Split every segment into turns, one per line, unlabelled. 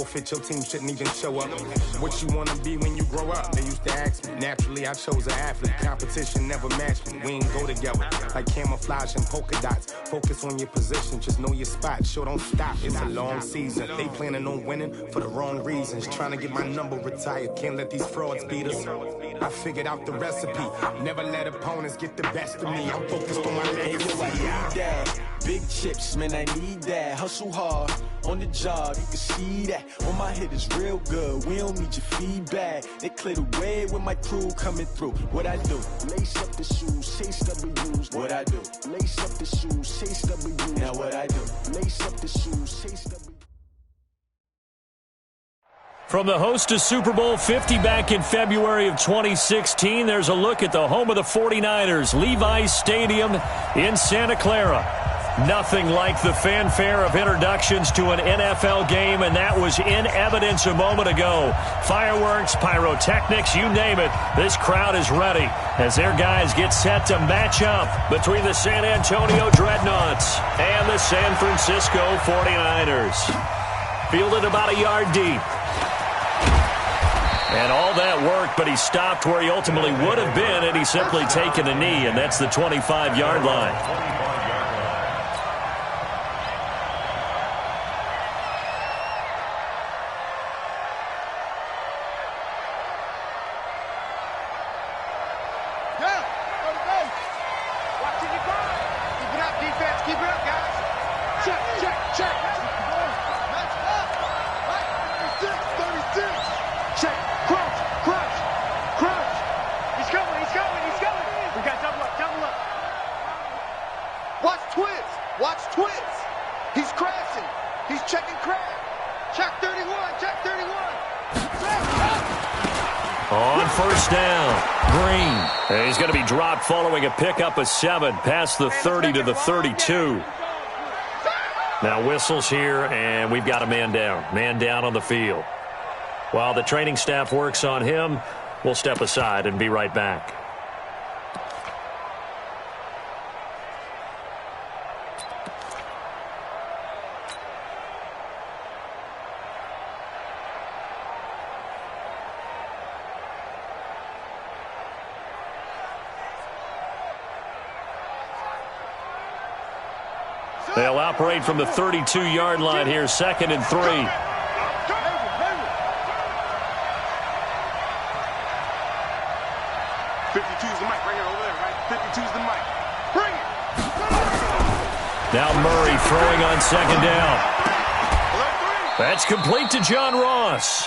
Fit your team shouldn't even show up. What you wanna be when you grow up? They used to ask me. Naturally, I chose an athlete. Competition never matched me. We ain't go together like camouflage and polka dots. Focus on your position, just know your spot. Sure, don't stop. It's a long season. They planning on winning for the wrong reasons. Trying to get my number retired. Can't let these frauds beat us. I figured out the recipe. Never let opponents get the best of me. I'm focused on my legacy.
Big chips, man, I need that. Hustle hard on the job, you can see that. On my hit is real good, we don't need your feedback. They clear the way with my crew coming through. What I do? Lace up the shoes, chase W's. What I do? Lace up the shoes, chase W's. Now what I do? Lace up the shoes, chase W's.
From the host to Super Bowl 50 back in February of 2016, there's a look at the home of the 49ers, Levi's Stadium in Santa Clara. Nothing like the fanfare of introductions to an NFL game, and that was in evidence a moment ago. Fireworks, pyrotechnics, you name it. This crowd is ready as their guys get set to match up between the San Antonio Dreadnoughts and the San Francisco 49ers. Fielded about a yard deep. And all that worked, but he stopped where he ultimately would have been had he simply taken a knee, and that's the 25-yard line. Following a pickup of 7 past the 30 to the 32. Now whistles here, and we've got a man down. Man down on the field. While the training staff works on him, we'll step aside and be right back. They'll operate from the 32-yard line here, 2nd and 3.
52's the mic right here over there, right? 52's the mic. Bring it!
Now Murray throwing on 2nd down. That's complete to John Ross.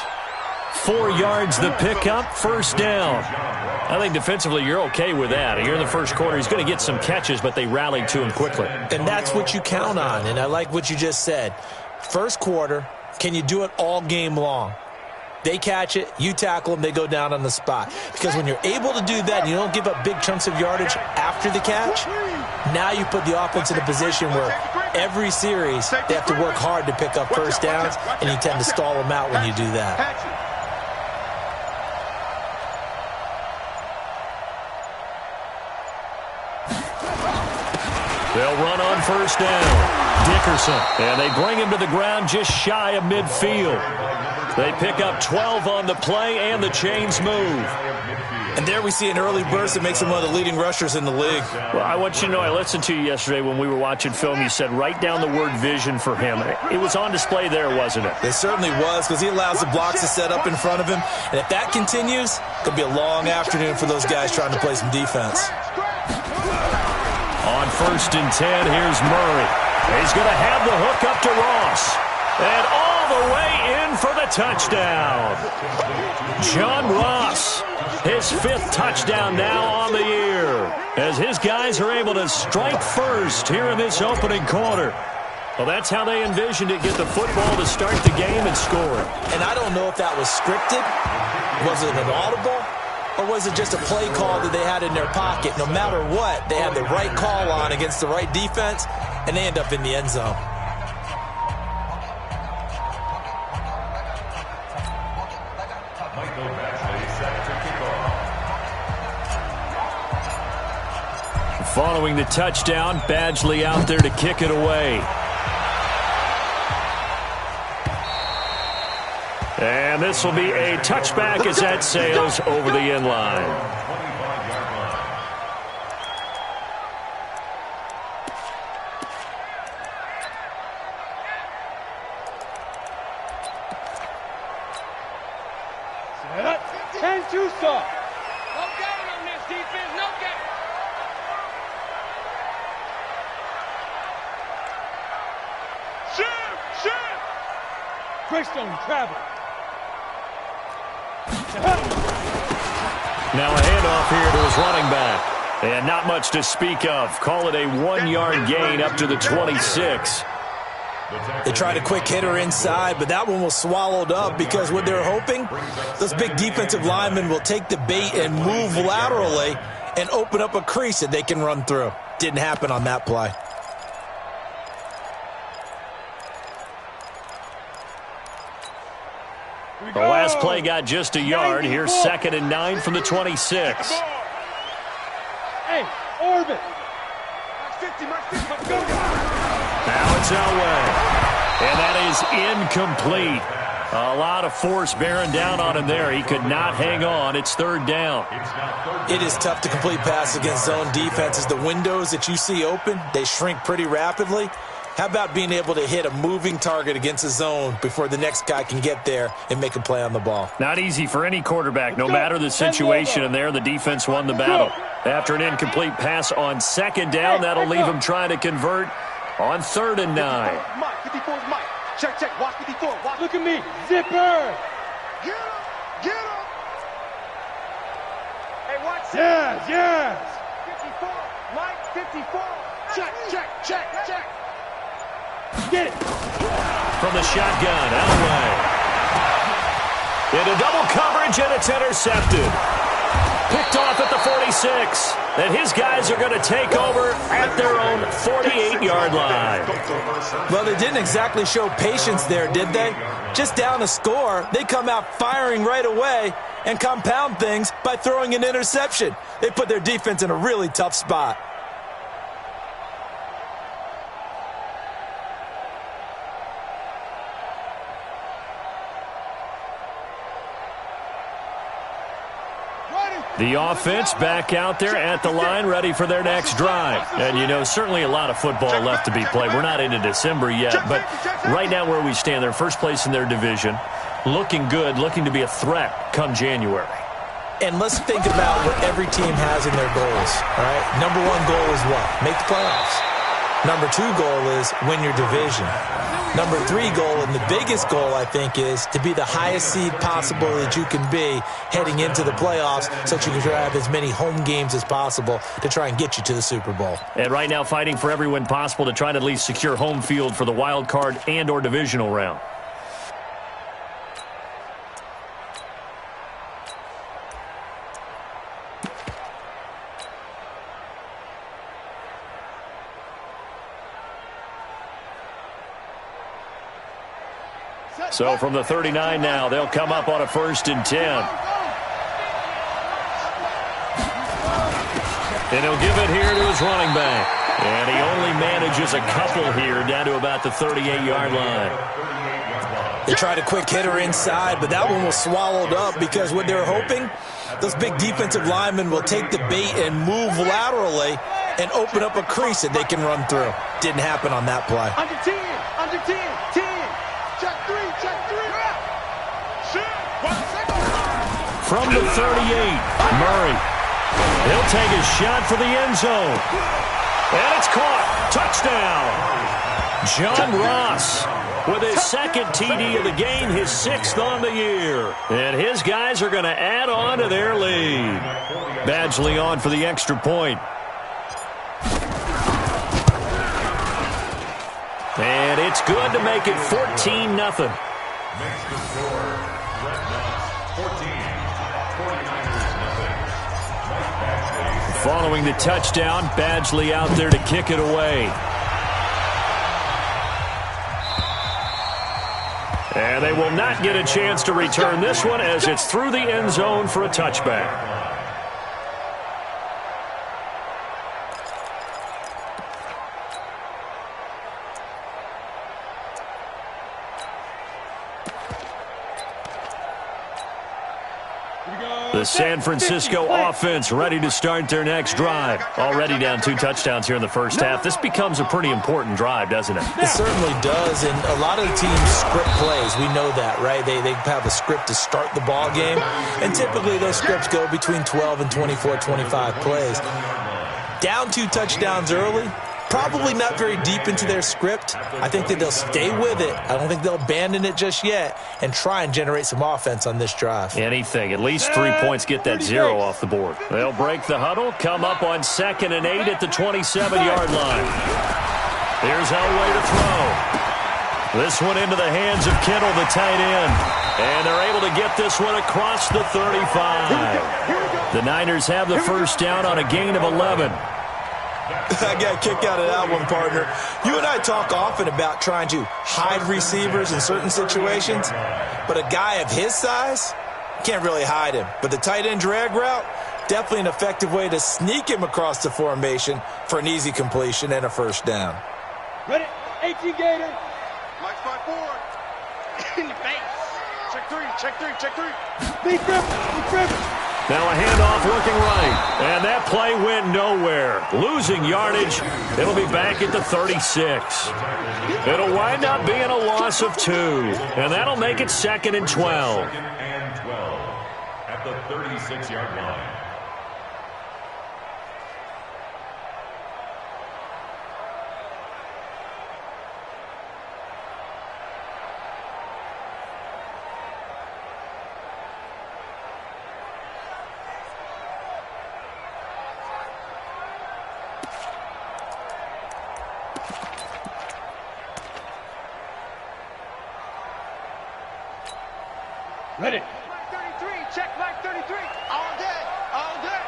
4 yards the pickup, 1st down. I think defensively you're okay with that. Here in the first quarter, he's going to get some catches, but they rallied to him quickly.
And that's what you count on, and I like what you just said. First quarter, can you do it all game long? They catch it, you tackle them, they go down on the spot. Because when you're able to do that and you don't give up big chunks of yardage after the catch, now you put the offense in a position where every series they have to work hard to pick up first downs, and you tend to stall them out when you do that.
They'll run on 1st down. Dickerson. And they bring him to the ground just shy of midfield. They pick up 12 on the play, and the chains move.
And there we see an early burst that makes him one of the leading rushers in the league.
Well, I want you to know, I listened to you yesterday when we were watching film. You said write down the word vision for him. It was on display there, wasn't it?
It certainly was, because he allows the blocks to set up in front of him. And if that continues, it could be a long afternoon for those guys trying to play some defense.
On 1st and 10, here's Murray. He's going to have the hook up to Ross. And all the way in for the touchdown. John Ross, his 5th touchdown now on the year, as his guys are able to strike first here in this opening quarter. Well, that's how they envisioned it, get the football to start the game and score it.
And I don't know if that was scripted. Was it an audible? Or was it just a play call that they had in their pocket? No matter what, they had the right call on against the right defense, and they end up in the end zone.
Following the touchdown, Badgley out there to kick it away. And this will be a touchback as that sails over the end line.
Travel.
Now a handoff here to his running back. And not much to speak of. Call it a 1-yard gain up to the 26.
They tried a quick hitter inside, but that one was swallowed up because what they're hoping, those big defensive linemen will take the bait and move laterally and open up a crease that they can run through. Didn't happen on that play.
The last play got just a yard. Here's 2nd and 9 from the 26.
Hey, Orbit.
Now it's Elway. And that is incomplete. A lot of force bearing down on him there. He could not hang on. It's 3rd down.
It is tough to complete passes against zone defenses. The windows that you see open, they shrink pretty rapidly. How about being able to hit a moving target against a zone before the next guy can get there and make a play on the ball?
Not easy for any quarterback, no matter the situation, and there the defense won the battle. After an incomplete pass on 2nd down, that'll leave him trying to convert on 3rd and 9.
Mike, 54 is Mike. Check, watch 54. Watch.
Look at me, zipper.
Get him. Hey, watch.
Yes.
54, Mike, 54. Check.
Get it.
From the shotgun, Elway. Into double coverage, and it's intercepted. Picked off at the 46. And his guys are going to take over at their own 48-yard line.
Well, they didn't exactly show patience there, did they? Just down a score, they come out firing right away and compound things by throwing an interception. They put their defense in a really tough spot.
The offense back out there at the line, ready for their next drive. And, you know, certainly a lot of football left to be played. We're not into December yet, but right now where we stand, they're first place in their division, looking good, looking to be a threat come January.
And let's think about what every team has in their goals, all right? Number 1 goal is what? Make the playoffs. Number 2 goal is win your division. Number 3 goal, and the biggest goal, I think, is to be the highest seed possible that you can be heading into the playoffs so that you can have as many home games as possible to try and get you to the Super Bowl.
And right now fighting for every win possible to try to at least secure home field for the wild card and or divisional round. So from the 39 now, they'll come up on a 1st and 10. And he'll give it here to his running back. And he only manages a couple here down to about the 38-yard line.
They tried a quick hitter inside, but that one was swallowed up because what they're hoping, those big defensive linemen will take the bait and move laterally and open up a crease that they can run through. Didn't happen on that play.
Under 10, 10. Check 3.
From the 38, Murray. He'll take his shot for the end zone. And it's caught. Touchdown. John Ross with his 2nd TD of the game, his 6th on the year. And his guys are going to add on to their lead. Badgley on for the extra point. And it's good to make it 14-0.
Makes the score, Red Knox 14, 49ers nothing.
Following the touchdown, Badgley out there to kick it away. And they will not get a chance to return this one as it's through the end zone for a touchback. The San Francisco offense ready to start their next drive. Already down 2 touchdowns here in the first half. This becomes a pretty important drive, doesn't it?
It certainly does, and a lot of the teams script plays. We know that, right? They have a script to start the ball game, and typically those scripts go between 12 and 24, 25 plays. Down 2 touchdowns early, probably not very deep into their script. I think that they'll stay with it. I don't think they'll abandon it just yet and try and generate some offense on this drive.
Anything. At least 3 points get that 0 off the board. They'll break the huddle, come up on 2nd and 8 at the 27-yard line. Here's Elway to throw. This one into the hands of Kittle, the tight end. And they're able to get this one across the 35. The Niners have the first down on a gain of 11.
I got a kick out of that one, partner. You and I talk often about trying to hide receivers in certain situations, but a guy of his size, can't really hide him. But the tight end drag route, definitely an effective way to sneak him across the formation for an easy completion and a first down.
Ready? 18 Gator.
Like 5-4. In the face. Check 3, check 3, check 3.
Big grip.
Now a handoff looking right. And that play went nowhere. Losing yardage. It'll be back at the 36. It'll wind up being a loss of 2. And that'll make it 2nd and 12.
2nd and 12 at the 36-yard line.
Ready.
Mike 33, check Mike 33. All day, all day.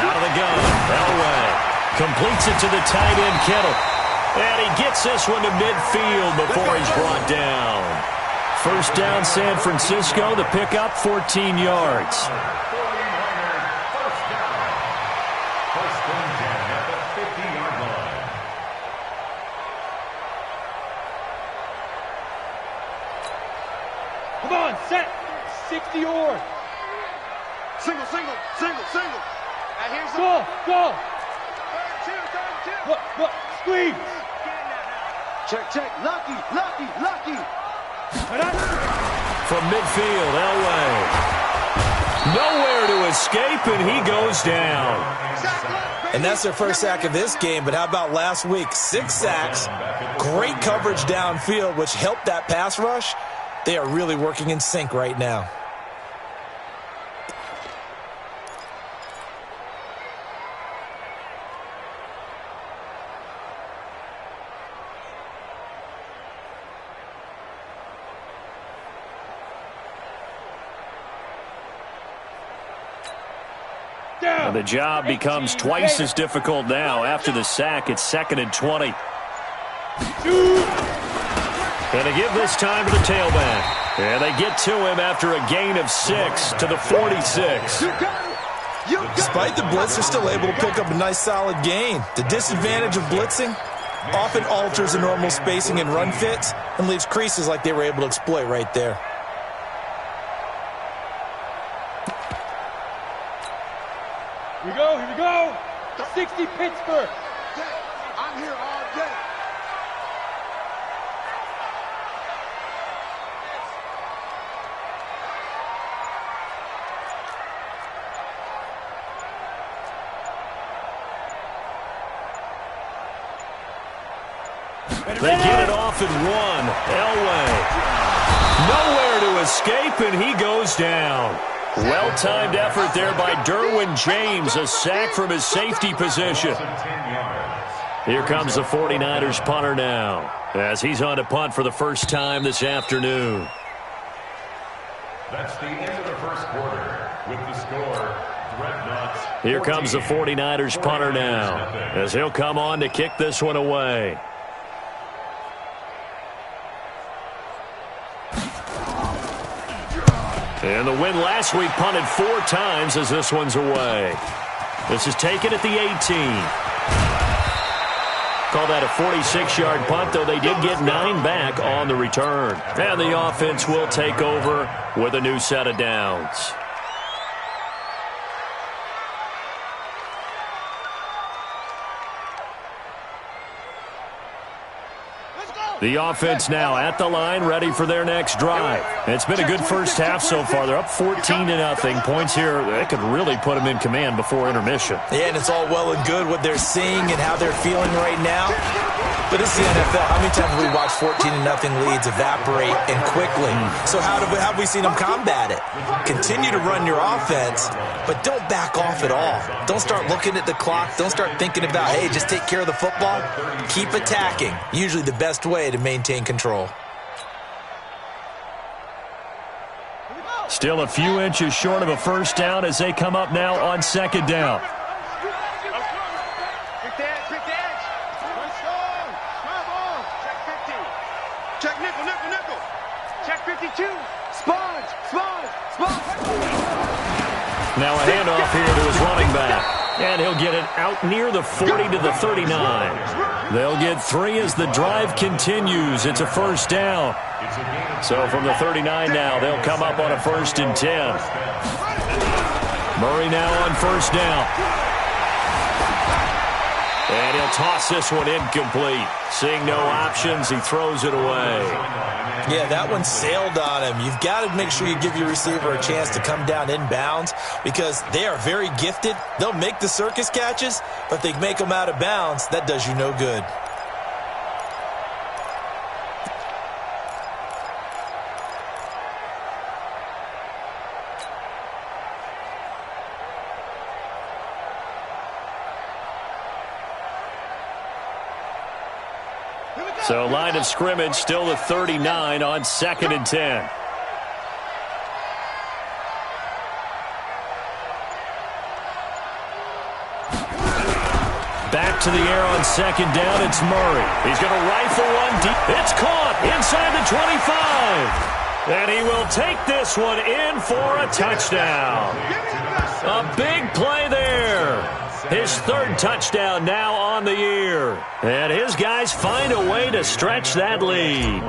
Out of the gun, Elway completes it to the tight end, Kittle. And he gets this one to midfield before he's brought down. First down, San Francisco. The pickup, 14 yards.
49ers first down. First and 10 at the 50-yard line.
Come on, set. 60 yard.
Single. Now here's the
Go.
32.
Look, squeeze.
Check. Lucky.
From midfield, Elway. Nowhere to escape, and he goes down.
And that's their first sack of this game, but how about last week? 6 sacks, great coverage downfield, which helped that pass rush. They are really working in sync right now.
And the job becomes twice as difficult now. After the sack, it's 2nd and 20. And they give this time to the tailback. And they get to him after a gain of 6 to the 46.
Despite the blitz, they're still able to pick up a nice solid gain. The disadvantage of blitzing often alters the normal spacing and run fits and leaves creases like they were able to exploit right there.
Here we go. 60 Pittsburgh.
I'm here all day.
They get it off in 1. Elway. Nowhere to escape, and he goes down. Well-timed effort there by Derwin James, a sack from his safety position. Here comes the 49ers punter now, as he's on to punt for the first time this afternoon.
That's the end of the first quarter with the score.
Here comes the 49ers punter now, as he'll come on to kick this one away. And the win last week punted 4 times as this one's away. This is taken at the 18. Call that a 46-yard punt, though they did get 9 back on the return. And the offense will take over with a new set of downs. The offense now at the line, ready for their next drive. It's been a good first half so far. They're up 14-0. Points here, they could really put them in command before intermission.
Yeah, and it's all well and good what they're seeing and how they're feeling right now. But it's the NFL. How many times have we watched 14-0 leads evaporate and quickly? So how have we seen them combat it? Continue to run your offense, but don't back off at all. Don't start looking at the clock. Don't start thinking about, hey, just take care of the football. Keep attacking. Usually the best way to maintain control.
Still a few inches short of a first down as they come up now on second down.
Check nickel, nickel, nickel. Check 52. Sponge.
Now a handoff here to his running back. And he'll get it out near the 40 to the 39. They'll get 3 as the drive continues. It's a first down. So from the 39 now, they'll come up on a 1st and 10. Murray now on first down. And he'll toss this one incomplete. Seeing no options, he throws it away.
Yeah, that one sailed on him. You've got to make sure you give your receiver a chance to come down inbounds because they are very gifted. They'll make the circus catches, but they make them out of bounds. That does you no good.
So line of scrimmage still the 39 on 2nd and 10. Back to the air on 2nd down. It's Murray. He's going to rifle one deep. It's caught inside the 25. And he will take this one in for a touchdown. A big play there. His 3rd touchdown now on the year. And his guys find a way to stretch that lead.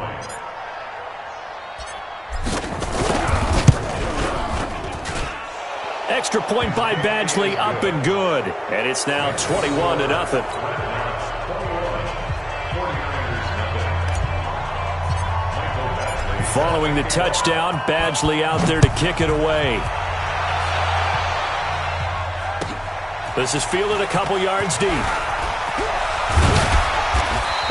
Extra point by Badgley, up and good. And it's now 21-0. Following the touchdown, Badgley out there to kick it away. This is fielded a couple yards deep.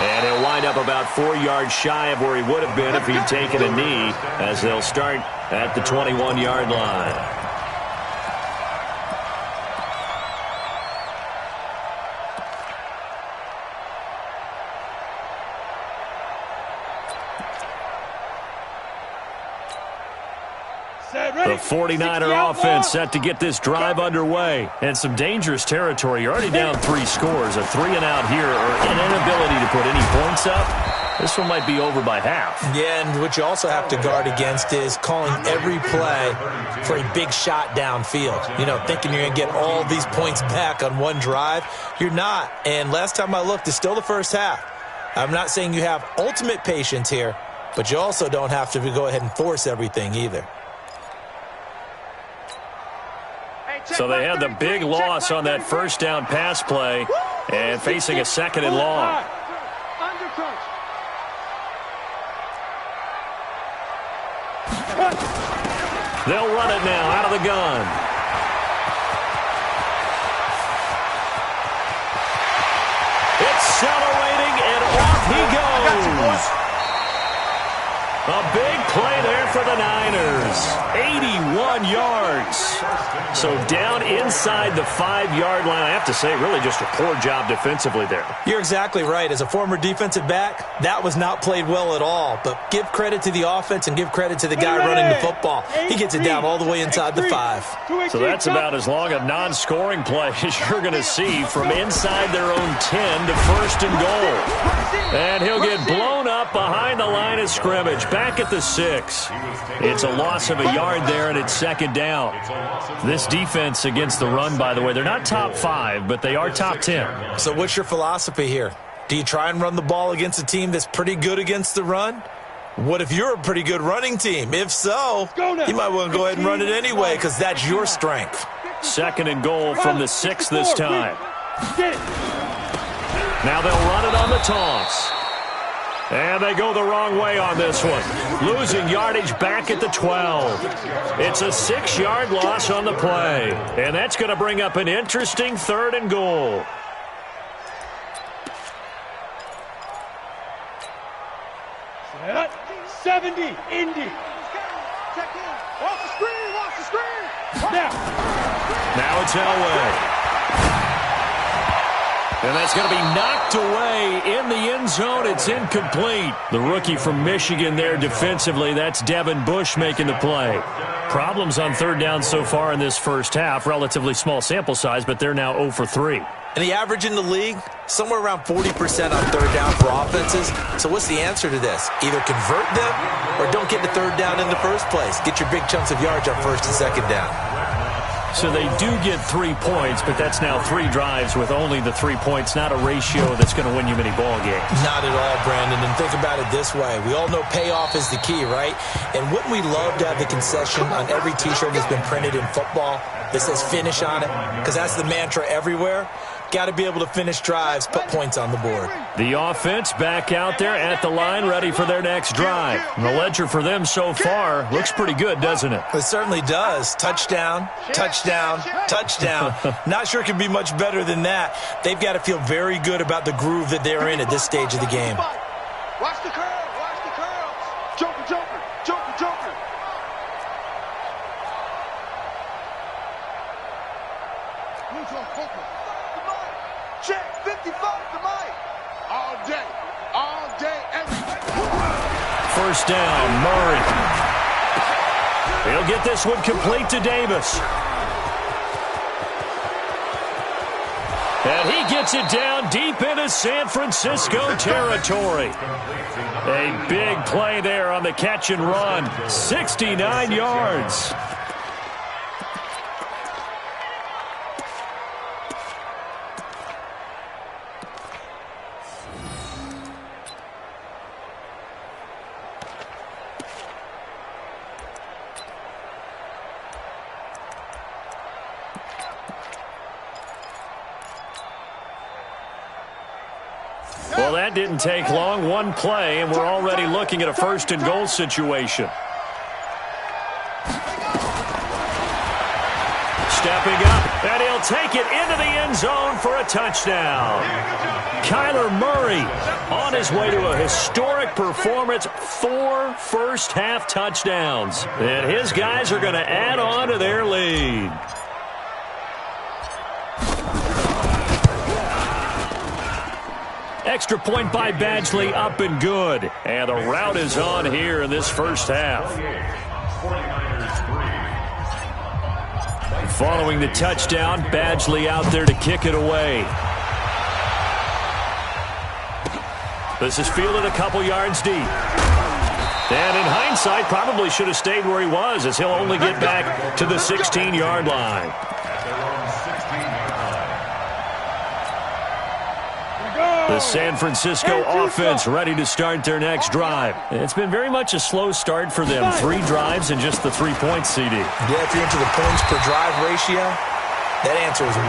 And he'll wind up about 4 yards shy of where he would have been if he'd taken a knee, as they'll start at the 21-yard line. The 49er offense set to get this drive underway. And some dangerous territory. You're already down 3 scores. A 3-and-out here, or an inability to put any points up. This one might be over by half.
Yeah, and what you also have to guard against is calling every play for a big shot downfield. You know, thinking you're going to get all these points back on one drive. You're not. And last time I looked, it's still the first half. I'm not saying you have ultimate patience here, but you also don't have to go ahead and force everything either.
So they had the big loss on that first down pass play and facing a 2nd and long. They'll run it now out of the gun. Accelerating, and off he goes. A big play there for the Niners. 81 yards. So down inside the 5-yard line. I have to say, really just a poor job defensively there.
You're exactly right. As a former defensive back, that was not played well at all. But give credit to the offense and give credit to the guy running the football. He gets it down all the way inside the 5.
So that's about as long a non-scoring play as you're going to see from inside their own 10 to 1st and goal. And he'll get blown up behind the line of scrimmage. Back at the 6. It's a loss of a yard there, and it's 2nd down. This defense against the run, by the way, they're not top 5, but they are top 10.
So what's your philosophy here? Do you try and run the ball against a team that's pretty good against the run? What if you're a pretty good running team? If so, you might want to go ahead and run it anyway because that's your strength.
2nd and goal from the 6 this time. Now they'll run it on the toss. And they go the wrong way on this one. Losing yardage back at the 12. It's a 6-yard loss on the play. And that's going to bring up an interesting 3rd and goal.
Set. 70, Indy.
Off the screen.
Now it's Elway. And that's going to be knocked away in the end zone. It's incomplete. The rookie from Michigan there defensively. That's Devin Bush making the play. Problems on 3rd down so far in this first half. Relatively small sample size, but they're now 0 for 3.
And the average in the league, somewhere around 40% on 3rd down for offenses. So what's the answer to this? Either convert them or don't get to 3rd down in the first place. Get your big chunks of yards on 1st and 2nd down.
So they do get 3 points, but that's now 3 drives with only the 3 points, not a ratio that's going to win you many ball games.
Not at all, Brandon. And think about it this way. We all know payoff is the key, right? And wouldn't we love to have the concession on every T-shirt that's been printed in football that says finish on it? Because that's the mantra everywhere. Got to be able to finish drives, put points on the board.
The offense back out there at the line, ready for their next drive. And the ledger for them so far looks pretty good, doesn't it?
It certainly does. Touchdown, touchdown, touchdown. Not sure it can be much better than that. They've got to feel very good about the groove that they're in at this stage of the game.
Watch the curl. Joker. Check 55 to Mike. All day, every day.
1st down, Murray. He'll get this one complete to Davis. And he gets it down deep into San Francisco territory. A big play there on the catch and run. 69 yards. Well, that didn't take long. 1 play, and we're already looking at a 1st and goal situation. Stepping up, and he'll take it into the end zone for a touchdown. Kyler Murray on his way to a historic performance, 4 first-half touchdowns. And his guys are going to add on to their lead. Extra point by Badgley, up and good. And the route is on here in this first half. Following the touchdown, Badgley out there to kick it away. This is fielded a couple yards deep. And in hindsight, probably should have stayed where he was, as he'll only get back to the 16-yard line. The San Francisco offense ready to start their next drive. It's been very much a slow start for them. 3 drives and just the 3 points, CD.
Yeah, if you're into the points per drive ratio, that answer is 1.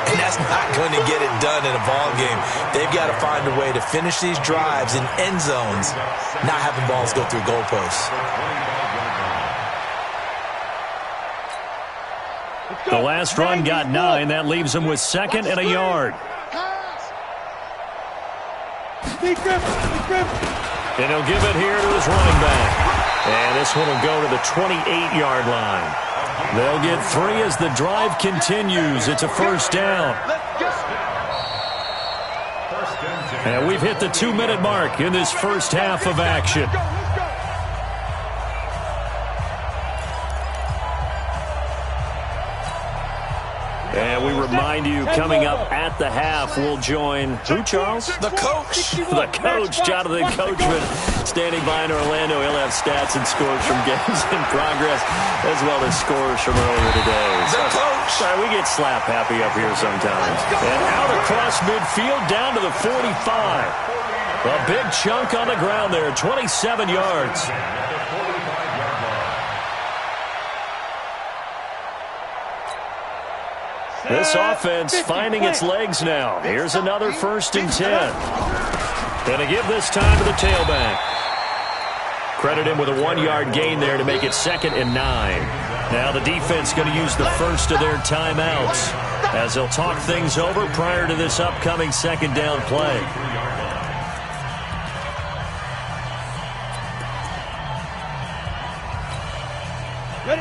And that's not going to get it done in a ball game. They've got to find a way to finish these drives in end zones, not having balls go through goalposts.
The last run got 9. That leaves them with 2nd and a yard.
Deep grip.
And he'll give it here to his running back. And this one will go to the 28-yard line. They'll get 3 as the drive continues. It's a 1st down. And we've hit the 2-minute mark in this first half of action. And we remind remind you, coming up at the half, we'll join who, Charles?
The coach.
The coach, Jonathan Coachman, standing by in Orlando. He'll have stats and scores from games in progress, as well as scores from earlier today.
The coach.
Sorry, we get slap happy up here sometimes. And out across midfield, down to the 45. A big chunk on the ground there, 27 yards. This offense finding its legs now. Here's another 1st and 10. Going to give this time to the tailback. Credit him with a 1-yard gain there to make it 2nd and 9. Now the defense going to use the first of their timeouts as they'll talk things over prior to this upcoming 2nd down play.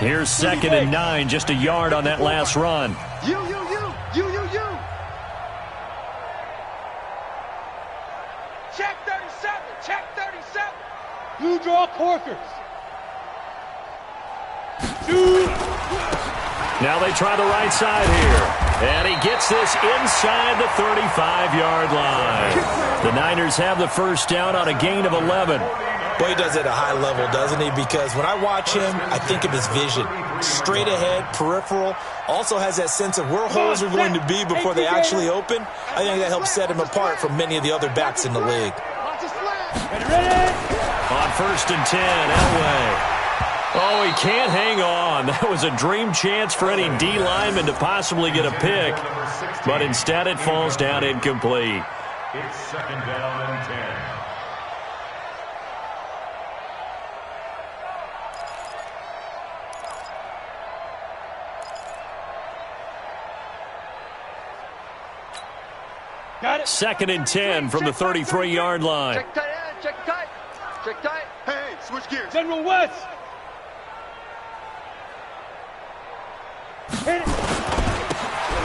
Here's 2nd and 9, just a yard on that last run.
You. Check 37.
You draw corkers.
Now they try the right side here. And he gets this inside the 35-yard line. The Niners have the first down on a gain of 11.
Boy, he does it at a high level, doesn't he? Because when I watch him, I think of his vision. Straight ahead, peripheral. Also has that sense of where holes are going to be before they actually open. I think that helps set him apart from many of the other backs in the league.
On 1st and 10, Elway. Oh, he can't hang on. That was a dream chance for any D lineman to possibly get a pick. But instead it falls down incomplete.
It's 2nd down and 10.
Got it.
2nd and 10 from the 33-yard line.
Check tight. Hey, switch gears.
General West. Hit it.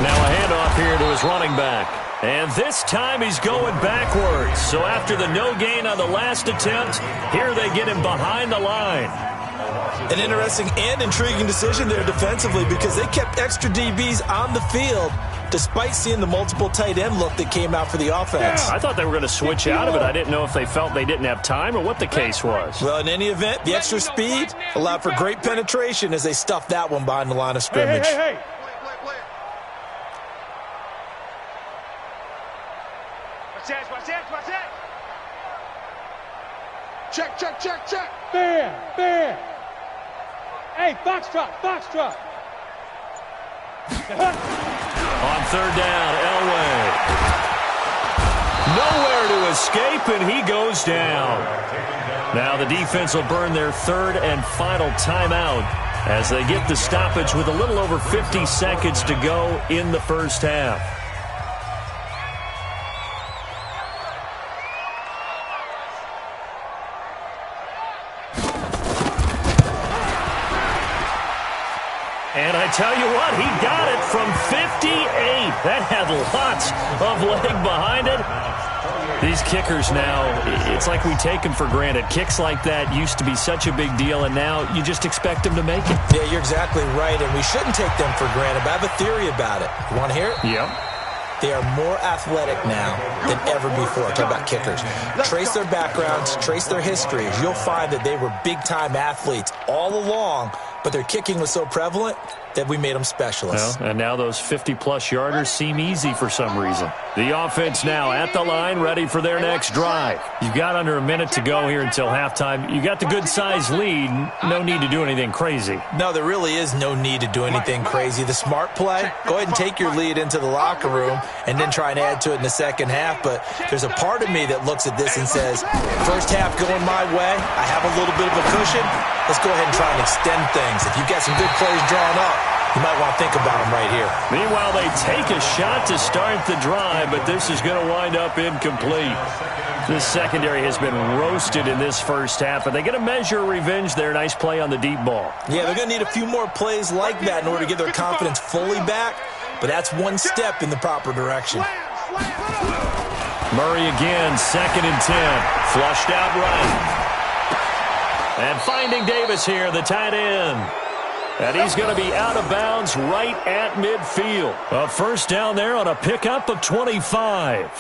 Now a handoff here to his running back. And this time he's going backwards. So after the no gain on the last attempt, here they get him behind the line.
An interesting and intriguing decision there defensively because they kept extra DBs on the field despite seeing the multiple tight end look that came out for the offense.
I thought they were going to switch out of it. I didn't know if they felt they didn't have time or what the case was.
Well, in any event, the extra speed allowed for great penetration as they stuffed that one behind the line of scrimmage.
Hey.
Watch that. Check.
Bam. Hey, foxtrot.
On 3rd down, Elway. Nowhere to escape, and he goes down. Now the defense will burn their 3rd and final timeout as they get the stoppage with a little over 50 seconds to go in the first half. And I tell you what, he got it from 58. That had lots of leg behind it. These kickers now, it's like we take them for granted. Kicks like that used to be such a big deal, and now you just expect them to make it.
Yeah, you're exactly right, and we shouldn't take them for granted, but I have a theory about it. You want to hear it?
Yep.
They are more athletic now than ever before. Talk about kickers. Trace their backgrounds, trace their histories. You'll find that they were big-time athletes all along, but their kicking was so prevalent that we made them specialists.
Well, and now those 50-plus yarders seem easy for some reason. The offense now at the line, ready for their next drive. You've got under a minute to go here until halftime. You got the good-sized lead. No need to do anything crazy.
No, there really is no need to do anything crazy. The smart play, go ahead and take your lead into the locker room and then try and add to it in the second half. But there's a part of me that looks at this and says, first half going my way, I have a little bit of a cushion. Let's go ahead and try and extend things. If you've got some good plays drawn up, you might want to think about them right here.
Meanwhile, they take a shot to start the drive, but this is going to wind up incomplete. This secondary has been roasted in this first half, but they get a measure of revenge there. Nice play on the deep ball.
Yeah, they're going to need a few more plays like that in order to get their confidence fully back, but that's one step in the proper direction.
Murray again, 2nd and 10. Flushed out right. And finding Davis here, the tight end. And he's going to be out of bounds right at midfield. A first down there on a pickup of 25.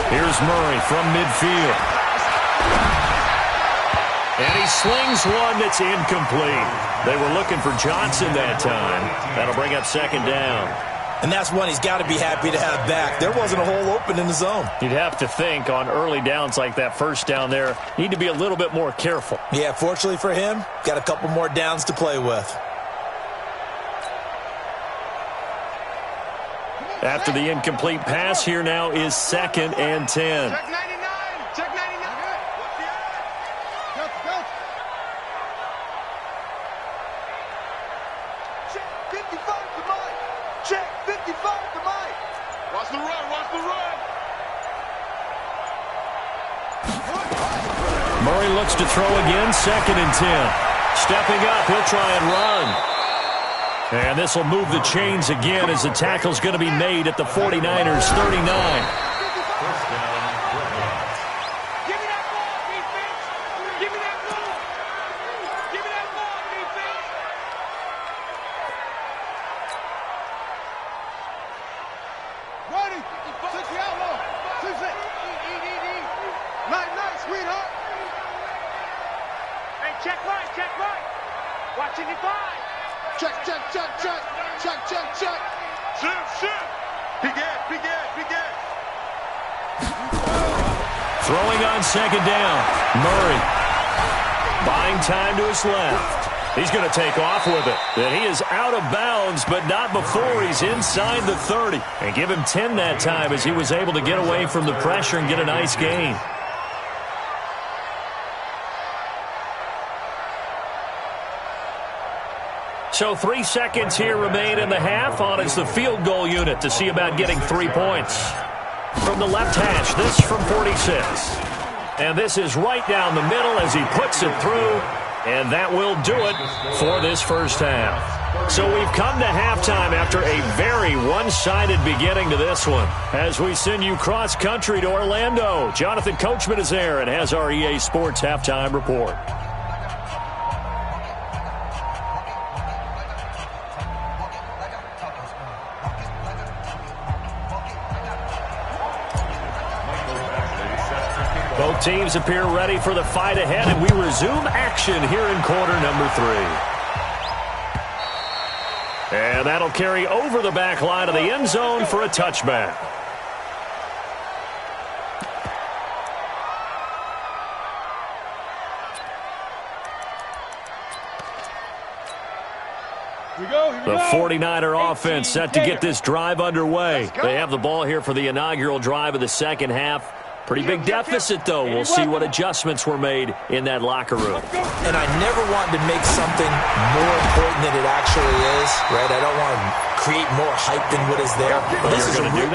Here's Murray from midfield. And he slings one that's incomplete. They were looking for Johnson that time. That'll bring up second down.
And that's one he's got to be happy to have back. There wasn't a hole open in the zone.
You'd have to think on early downs like that first down there, need to be a little bit more careful.
Yeah, fortunately for him, got a couple more downs to play with.
After the incomplete pass, here now is 2nd and 10.
Check 99. Check 99. Check 55 to Mike. Check 55 to Mike. Watch the run. Watch the run.
Murray looks to throw again. 2nd and 10. Stepping up, he'll try and run. And this will move the chains again as the tackle's going to be made at the 49ers' 39.
Check right. Watching it by. Check. Shoot. He get.
Throwing on 2nd down. Murray buying time to his left. He's going to take off with it. And he is out of bounds, but not before he's inside the 30. And give him 10 that time as he was able to get away from the pressure and get a nice gain. So 3 seconds here remain in the half. On is the field goal unit to see about getting 3 points. From the left hash, this from 46. And this is right down the middle as he puts it through. And that will do it for this first half. So we've come to halftime after a very one-sided beginning to this one. As we send you cross-country to Orlando, Jonathan Coachman is there and has our EA Sports halftime report. Both teams appear ready for the fight ahead, and we resume action here in quarter number 3. And that'll carry over the back line of the end zone for a touchback. The 49er offense set to get this drive underway. They have the ball here for the inaugural drive of the second half. Pretty big deficit, though. We'll see what adjustments were made in that locker room.
And I never want to make something more important than it actually is, right? I don't want to create more hype than what is there.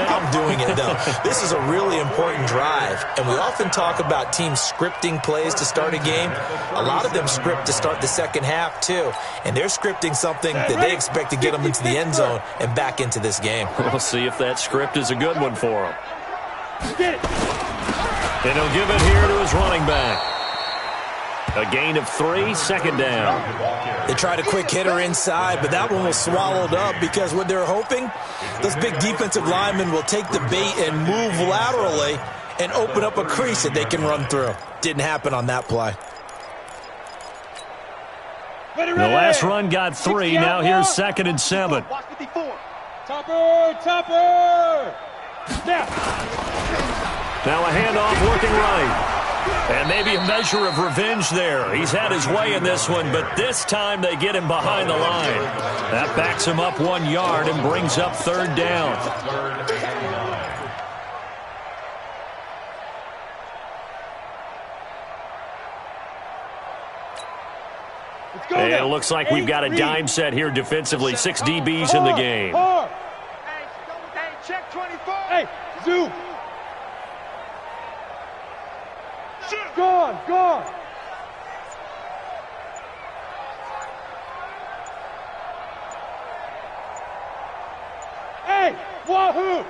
I'm doing it, though. This is a really important drive. And we often talk about teams scripting plays to start a game. A lot of them script to start the second half, too. And they're scripting something that they expect to get them into the end zone and back into this game.
We'll see if that script is a good one for them. And he'll give it here to his running back. A gain of 3, second down.
They tried a quick hitter inside, but that one was swallowed up because what they're hoping, those big defensive linemen will take the bait and move laterally and open up a crease that they can run through. Didn't happen on that play.
The last run got 3. Now here's 2nd and 7.
Topper!
Now a handoff looking right. And maybe a measure of revenge there. He's had his way in this one, but this time they get him behind the line. That backs him up 1 yard and brings up 3rd down. And it looks like we've got a dime set here defensively. 6 DBs in the game.
Hey, check 24.
Hey, zoom. Gone. Hey, wahoo.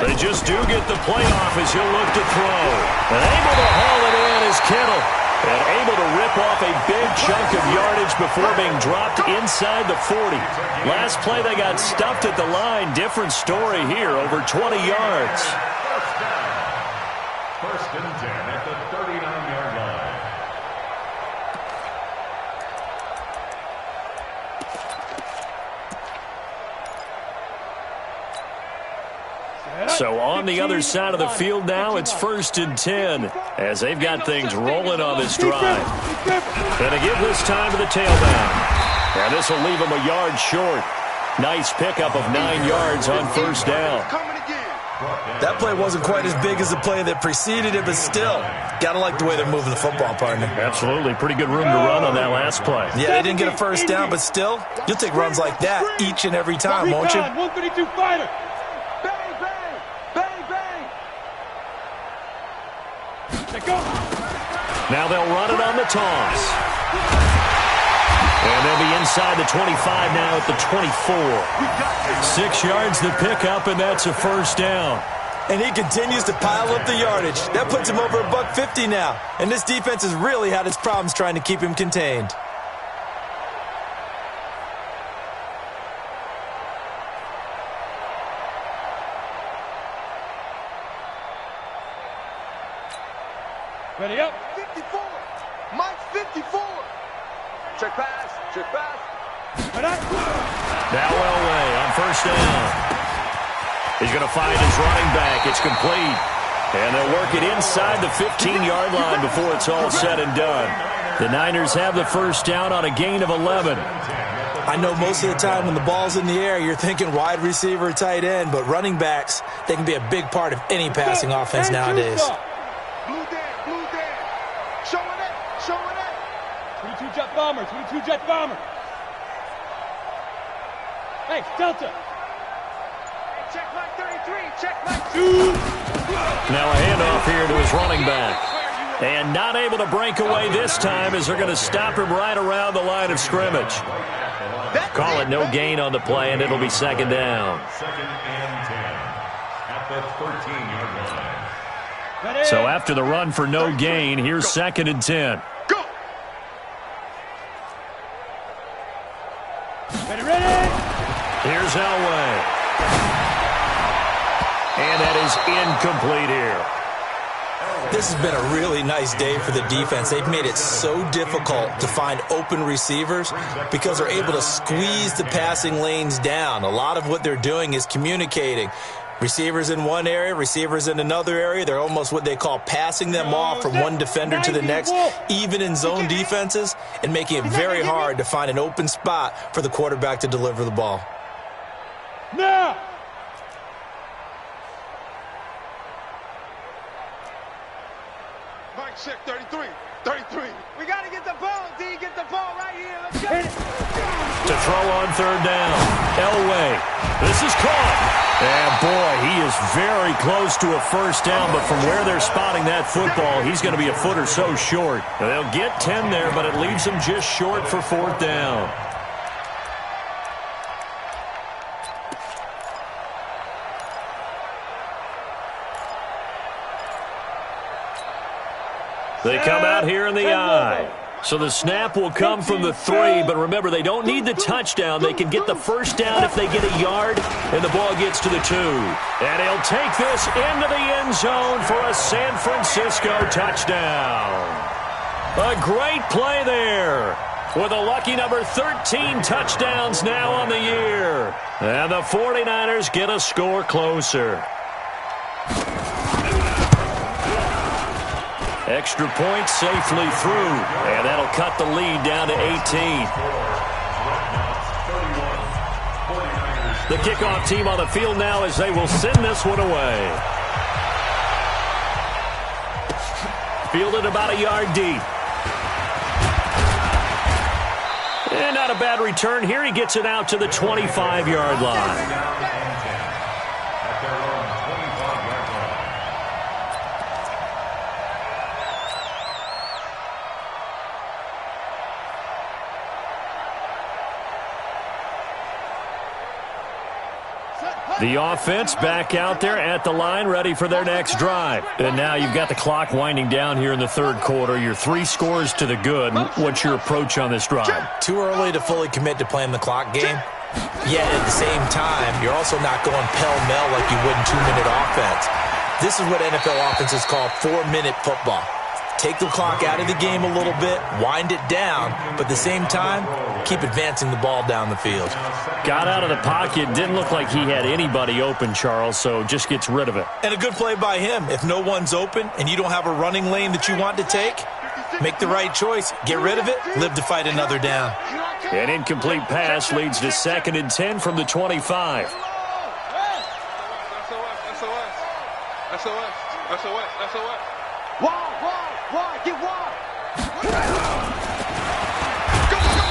They just do get the playoff as he'll look to throw. And able to haul it in is Kittle. And able to rip off a big chunk of yardage before being dropped inside the 40. Last play they got stuffed at the line. Different story here, over 20 yards.
First and 10 at the 39-yard line.
So on the other side of the field now, it's 1st and 10 as they've got things rolling on this drive. And to give this time to the tailback. And this will leave him a yard short. Nice pickup of 9 yards on 1st down.
That play wasn't quite as big as the play that preceded it, but still, gotta like the way they're moving the football, partner.
Absolutely. Pretty good room to run on that last play.
Yeah, they didn't get a 1st down, but still, you'll take runs like that each and every time, won't you?
132 fighter.
Now they'll run it on the toss. And they'll be inside the 25 now at the 24. 6 yards the pickup, and that's a 1st down.
And he continues to pile up the yardage. That puts him over $150 now. And this defense has really had its problems trying to keep him contained.
Ready up.
54. Mike 54. Check pass.
Now Elway on 1st down. He's going to find his running back. It's complete. And they'll work it inside the 15-yard line before it's all said and done. The Niners have the 1st down on a gain of 11.
I know most of the time when the ball's in the air, you're thinking wide receiver, tight end, but running backs, they can be a big part of any passing offense nowadays.
Blue Dan. Showing it.
22 jet bomber. Hey, Delta.
Check Mike 33. Check Mike 2.
Now a handoff here to his running back. And not able to break away this time as they're going to stop him right around the line of scrimmage. Call it no gain on the play, and it'll be 2nd down.
2nd and 10 at the 13-yard line.
So after the run for no gain, here's 2nd and 10.
Go.
Ready.
Here's Elway. And that is incomplete here.
This has been a really nice day for the defense. They've made it so difficult to find open receivers because they're able to squeeze the passing lanes down. A lot of what they're doing is communicating. Receivers in one area, receivers in another area. They're almost what they call passing them off from one defender to the next, even in zone defenses, and making it very hard to find an open spot for the quarterback to deliver the ball.
Now.
Mike check 33. We got to get the ball, D. Get the ball right here. Let's go.
To throw on 3rd down. Elway. This is caught. And, boy, he is very close to a 1st down, but from where they're spotting that football, he's going to be a foot or so short. They'll get 10 there, but it leaves them just short for 4th down. They come out here in the I. So the snap will come from the 3, but remember, they don't need the touchdown. They can get the 1st down if they get a yard, and the ball gets to the 2. And he'll take this into the end zone for a San Francisco touchdown. A great play there, with a lucky number 13 touchdowns now on the year. And the 49ers get a score closer. Extra point safely through, and that'll cut the lead down to 18. The kickoff team on the field now as they will send this one away. Fielded about a yard deep. And not a bad return here. He gets it out to the 25-yard line. The offense back out there at the line, ready for their next drive. And now you've got the clock winding down here in the third quarter. You're 3 scores to the good. What's your approach on this drive?
Too early to fully commit to playing the clock game. Yet at the same time, you're also not going pell-mell like you would in 2-minute offense. This is what NFL offenses call 4-minute football. Take the clock out of the game a little bit, wind it down, but at the same time, keep advancing the ball down the field.
Got out of the pocket. Didn't look like he had anybody open, Charles, so just gets rid of it.
And a good play by him. If no one's open and you don't have a running lane that you want to take, make the right choice. Get rid of it. Live to fight another down.
An incomplete pass leads to 2nd and 10 from the 25.
SOS. Wide, get wide.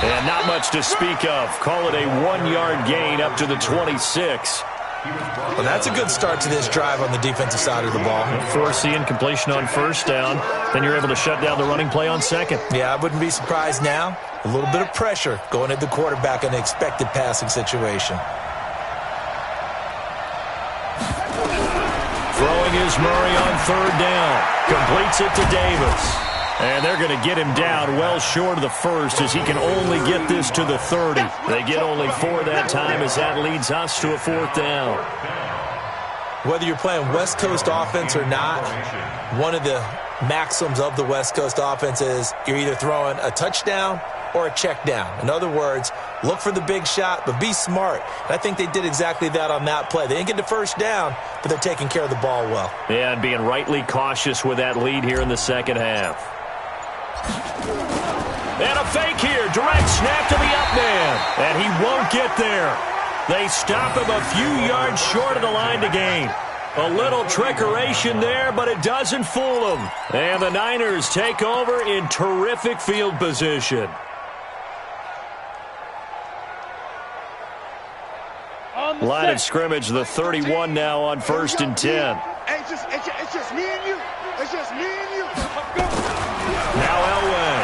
And not much to speak of. Call it a 1-yard gain up to the 26.
Well, that's a good start to this drive on the defensive side of the ball.
Force the incompletion on first down. Then you're able to shut down the running play on second.
Yeah, I wouldn't be surprised now. A little bit of pressure going at the quarterback in an expected passing situation.
Throwing is Murray on third down. Completes it to Davis. And they're going to get him down well short of the first as he can only get this to the 30. They get only 4 that time as that leads us to a 4th down.
Whether you're playing West Coast offense or not, one of the maxims of the West Coast offense is you're either throwing a touchdown or a check down. In other words, look for the big shot, but be smart. And I think they did exactly that on that play. They didn't get the first down, but they're taking care of the ball well.
Yeah, and being rightly cautious with that lead here in the second half. And a fake here. Direct snap to the up man. And he won't get there. They stop him a few yards short of the line to gain. A little trickeration there, but it doesn't fool them. And the Niners take over in terrific field position. Line of scrimmage, the 31 now on 1st and 10.
It's just me and you. It's just me and you.
Now Elway.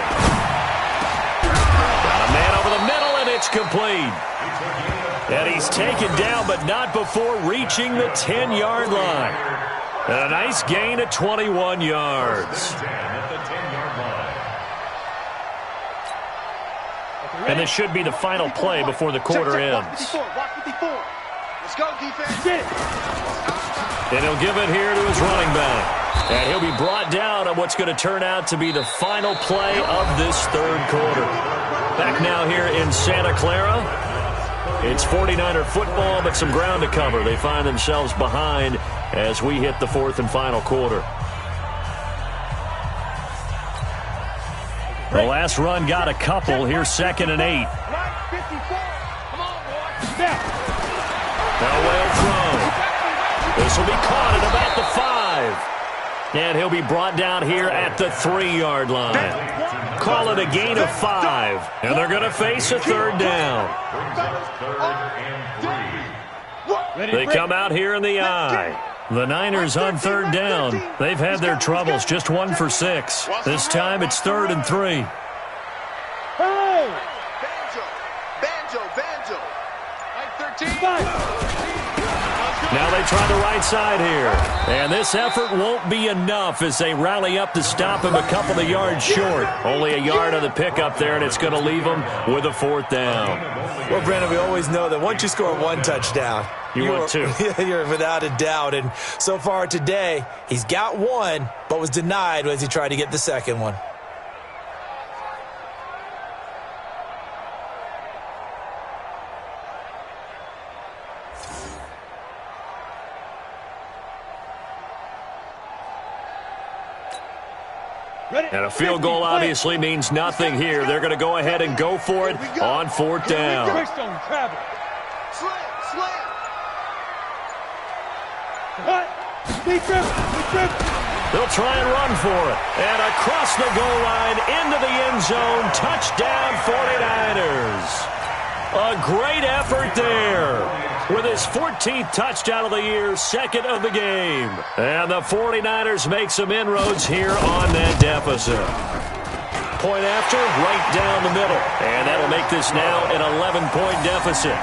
Got a man over the middle, and it's complete. And he's taken down, but not before reaching the 10-yard line. And a nice gain of 21 yards. And this should be the final play before the quarter ends.
Let's go, defense.
And he'll give it here to his running back. And he'll be brought down on what's going to turn out to be the final play of this third quarter. Back now here in Santa Clara. It's 49er football, but some ground to cover. They find themselves behind as we hit the 4th and final quarter. The last run got a couple. Here's 2nd and 8. Now well thrown. This will be caught at about the 5. And he'll be brought down here at the 3-yard line. Call it a gain of 5. And they're going to face a 3rd down. They come out here in the I. The Niners on 3rd down. They've had their troubles, just 1 for 6. This time it's 3rd and 3.
Banjo. Like 13.
Now they try the right side here. And this effort won't be enough as they rally up to stop him a couple of yards short. Only a yard on the pickup there, and it's going to leave him with a 4th down.
Well, Brandon, we always know that once you score 1 touchdown,
you're
without a doubt. And so far today, he's got 1, but was denied as he tried to get the second one.
And a field goal obviously means nothing here. They're going to go ahead and go for it on 4th down. They'll try and run for it. And across the goal line, into the end zone. Touchdown, 49ers. A great effort there with his 14th touchdown of the year, second of the game. And the 49ers make some inroads here on that deficit. Point after, right down the middle. And that'll make this now an 11-point deficit.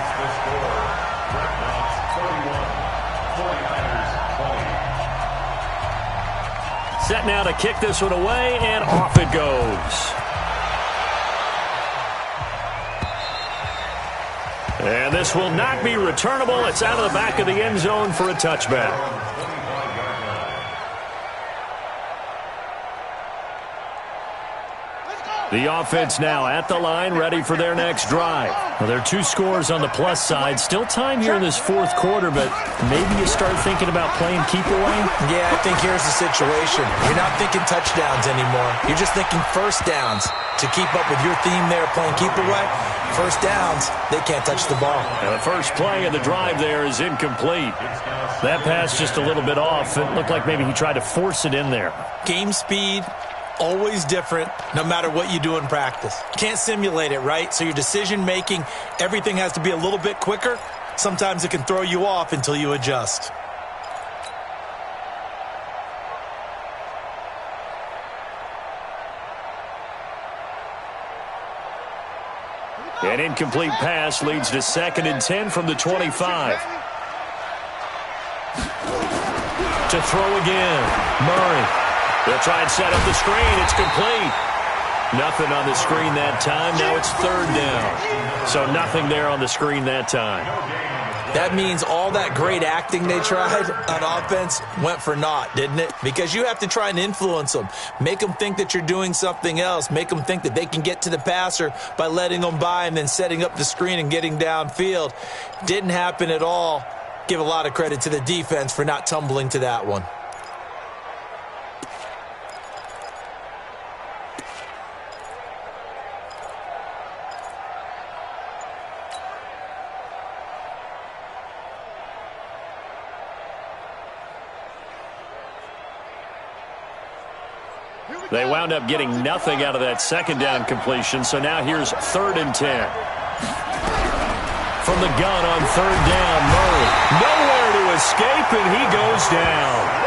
Set now to kick this one away, and off it goes. And this will not be returnable. It's out of the back of the end zone for a touchback. The offense now at the line, ready for their next drive. Well, there are 2 scores on the plus side. Still time here in this fourth quarter, but maybe you start thinking about playing keep away?
Yeah, I think here's the situation. You're not thinking touchdowns anymore. You're just thinking first downs. To keep up with your theme there, playing keep away, first downs, they can't touch the ball.
And the first play of the drive there is incomplete. That pass just a little bit off. It looked like maybe he tried to force it in there.
Game speed, always different, no matter what you do in practice. Can't simulate it, right? So your decision-making, everything has to be a little bit quicker. Sometimes it can throw you off until you adjust.
An incomplete pass leads to 2nd and 10 from the 25. To throw again, Murray. They'll try and set up the screen. It's complete. Nothing on the screen that time. Now it's 3rd down. So nothing there on the screen that time.
That means all that great acting they tried on offense went for naught, didn't it? Because you have to try and influence them. Make them think that you're doing something else. Make them think that they can get to the passer by letting them by and then setting up the screen and getting downfield. Didn't happen at all. Give a lot of credit to the defense for not tumbling to that one.
They wound up getting nothing out of that 2nd down completion, so now here's 3rd and 10. From the gun on 3rd down, Murray. Nowhere to escape, and he goes down.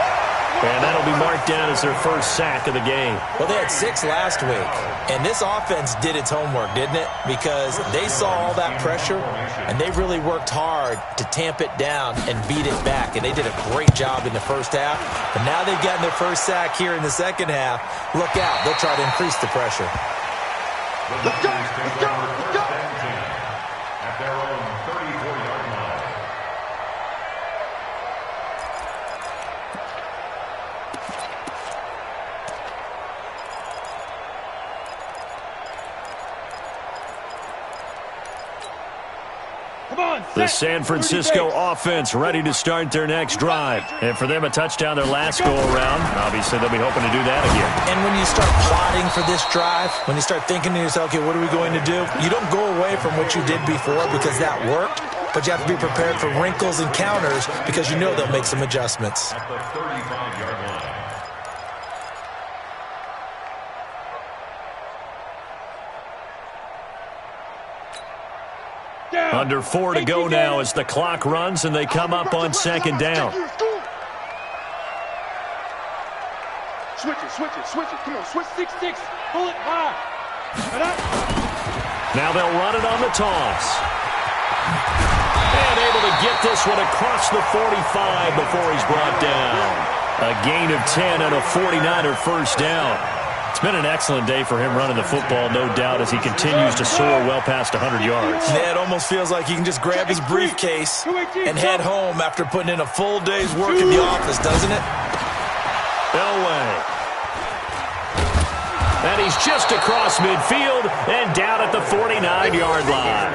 And that'll be marked down as their first sack of the game.
Well, they had 6 last week, and this offense did its homework, didn't it? Because they saw all that pressure, and they really worked hard to tamp it down and beat it back, and they did a great job in the first half. But now they've gotten their first sack here in the second half. Look out. They'll try to increase the pressure.
Let's go! Let's go! Let's go!
At their own 34-yard line.
The San Francisco offense ready to start their next drive. And for them, a touchdown their last go-around. Obviously, they'll be hoping to do that again.
And when you start plotting for this drive, when you start thinking to yourself, okay, what are we going to do? You don't go away from what you did before because that worked, but you have to be prepared for wrinkles and counters because you know they'll make some adjustments.
At the 35-yard line.
Under 4 to go now as the clock runs and they come up on 2nd down.
Switch it. Come on, switch 6-6. Pull it high.
Now they'll run it on the toss. And able to get this one across the 45 before he's brought down. A gain of 10 and a 49er first down. It's been an excellent day for him running the football, no doubt, as he continues to soar well past 100 yards.
Yeah, it almost feels like he can just grab his briefcase and head home after putting in a full day's work in the office, doesn't it?
Elway. And he's just across midfield and down at the 49-yard line.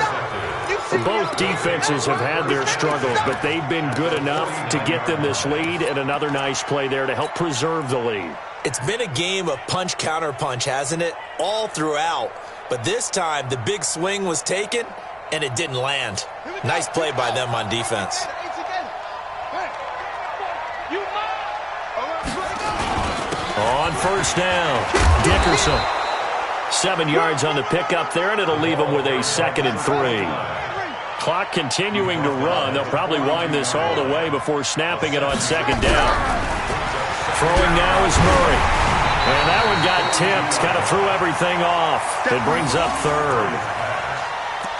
Both defenses have had their struggles, but they've been good enough to get them this lead, and another nice play there to help preserve the lead.
It's been a game of punch-counter-punch, hasn't it? All throughout. But this time, the big swing was taken, and it didn't land. Nice play by them on defense.
On first down, Dickerson. 7 yards on the pickup there, and it'll leave him with a 2nd and 3. Clock continuing to run. They'll probably wind this all the way before snapping it on 2nd down. Throwing now is Murray. And that one got tipped, kind of threw everything off. It brings up 3rd.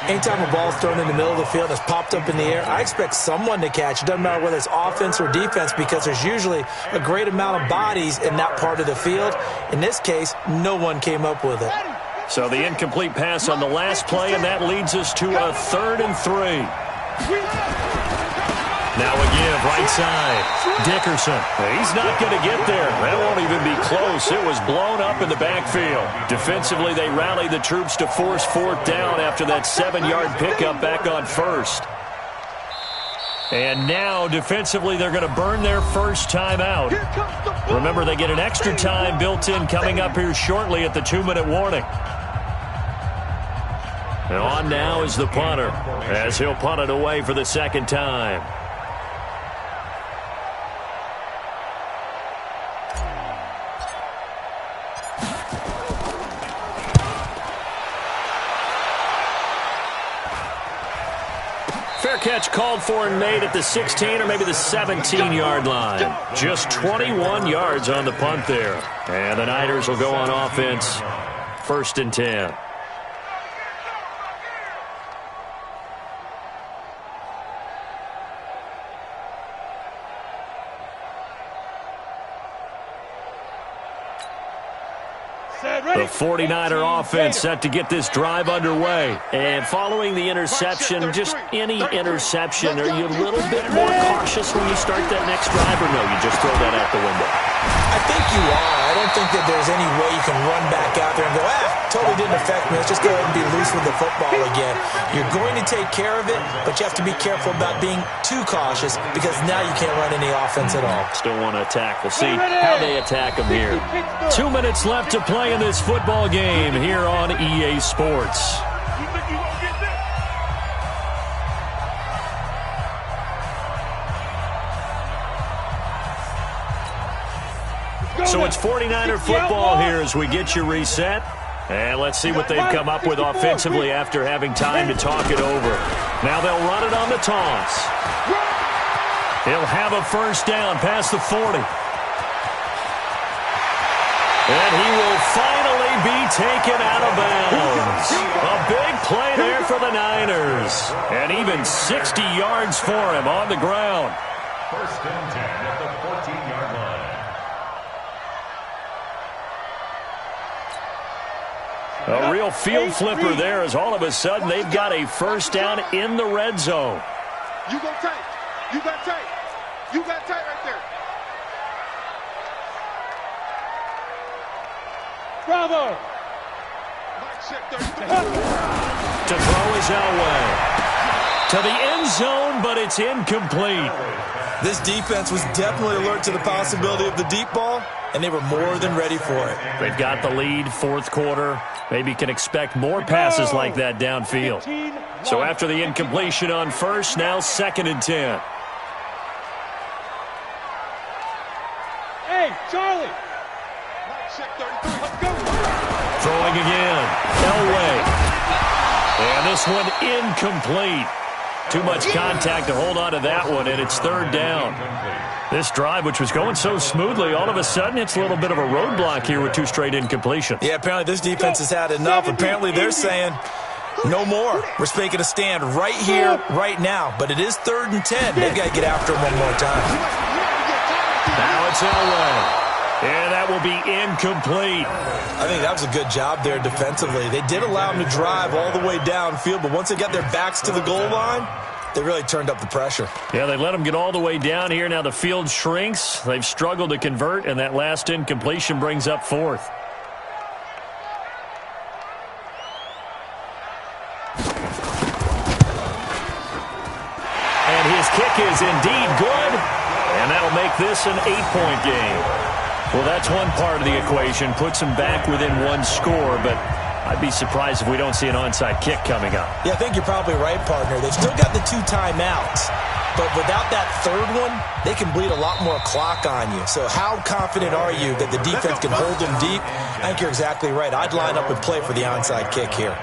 Anytime a ball's thrown in the middle of the field that's popped up in the air, I expect someone to catch. It doesn't matter whether it's offense or defense because there's usually a great amount of bodies in that part of the field. In this case, no one came up with it.
So the incomplete pass on the last play, and that leads us to a 3rd and 3. Now a give, right side. Dickerson. He's not going to get there. That won't even be close. It was blown up in the backfield. Defensively, they rallied the troops to force 4th down after that 7-yard pickup back on 1st. And now, defensively, they're going to burn their first time out. Remember, they get an extra time built in coming up here shortly at the 2-minute warning. And on now is the punter, as he'll punt it away for the 2nd time. Fair catch called for and made at the 16 or maybe the 17-yard line. Just 21 yards on the punt there. And the Niners will go on offense. 1st and 10. The 49er offense set to get this drive underway. And following the interception, just any interception, are you a little bit more cautious when you start that next drive, or no, you just throw that out the window?
I think you are. I don't think that there's any way you can run back out there and go, totally didn't affect me. Let's just go ahead and be loose with the football again. You're going to take care of it, but you have to be careful about being too cautious because now you can't run any offense at all.
Still want to attack. We'll see how they attack them here. 2 minutes left to play in this football game here on EA Sports. So it's 49er football here as we get you reset. And let's see what they've come up with offensively after having time to talk it over. Now they'll run it on the toss. He'll have a first down past the 40. And he will finally be taken out of bounds. A big play there for the Niners. And even 60 yards for him on the ground.
1st and 10 at the 14-yard line.
A real field flipper there as all of a sudden they've got a first down in the red zone.
You go tight. You got tight. You got tight right there.
Bravo!
To throw is Elway. To the end zone, but it's incomplete.
This defense was definitely alert to the possibility of the deep ball, and they were more than ready for it.
They've got the lead, 4th quarter. Maybe can expect more passes like that downfield. So after the incompletion on 1st, now 2nd and 10.
Hey, Charlie!
Throwing again. Elway. And this one incomplete. Too much contact to hold on to that one, and it's 3rd down. This drive, which was going so smoothly, all of a sudden it's a little bit of a roadblock here with 2 straight incompletions.
Yeah, apparently this defense has had enough. Apparently they're saying, no more. We're making a stand right here, right now. But it is 3rd and 10. They've got to get after him one more time.
Now it's Elway. And that will be incomplete.
I think that was a good job there defensively. They did allow him to drive all the way downfield, but once they got their backs to the goal line, they really turned up the pressure.
Yeah, they let them get all the way down here. Now the field shrinks. They've struggled to convert, and that last incompletion brings up 4th. And his kick is indeed good, and that'll make this an 8-point game. Well, that's one part of the equation. Puts them back within 1 score, but I'd be surprised if we don't see an onside kick coming up.
Yeah, I think you're probably right, partner. They've still got the 2 timeouts. But without that third one, they can bleed a lot more clock on you. So how confident are you that the defense can hold them deep? I think you're exactly right. I'd line up and play for the onside kick here.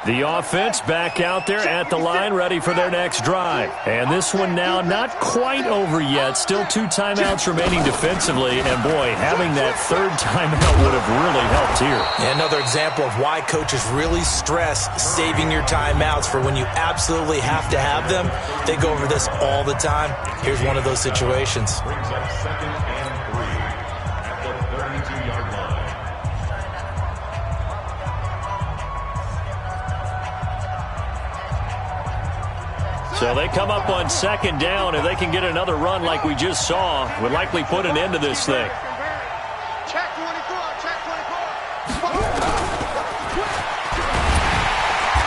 The offense back out there at the line, ready for their next drive. And this one now not quite over yet. Still 2 timeouts remaining defensively. And, boy, having that third timeout would have really helped here.
And another example of why coaches really stress saving your timeouts for when you absolutely have to have them. They go over this all the time. Here's one of those situations.
Brings up 2nd and 3 at the 32-yard line.
So they come up on 2nd down. If they can get another run like we just saw, would likely put an end to this thing.
Check 24, check 24.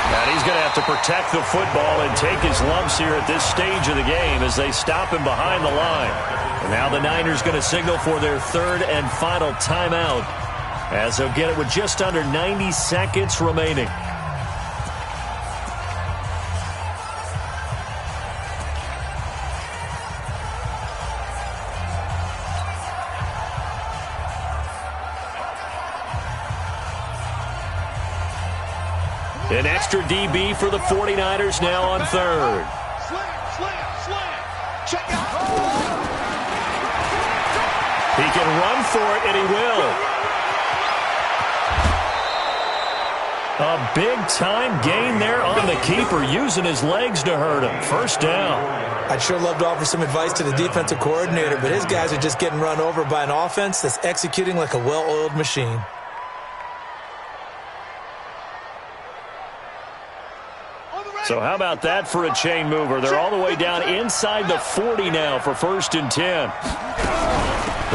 And he's going to have to protect the football and take his lumps here at this stage of the game as they stop him behind the line. And now the Niners going to signal for their 3rd and final timeout as they'll get it with just under 90 seconds remaining. An extra DB for the 49ers now on 3rd.
Slam. Check out.
He can run for it, and he will. A big-time gain there on the keeper, using his legs to hurt him. 1st down.
I'd sure love to offer some advice to the defensive coordinator, but his guys are just getting run over by an offense that's executing like a well-oiled machine.
So how about that for a chain mover? They're all the way down inside the 40 now for 1st and 10.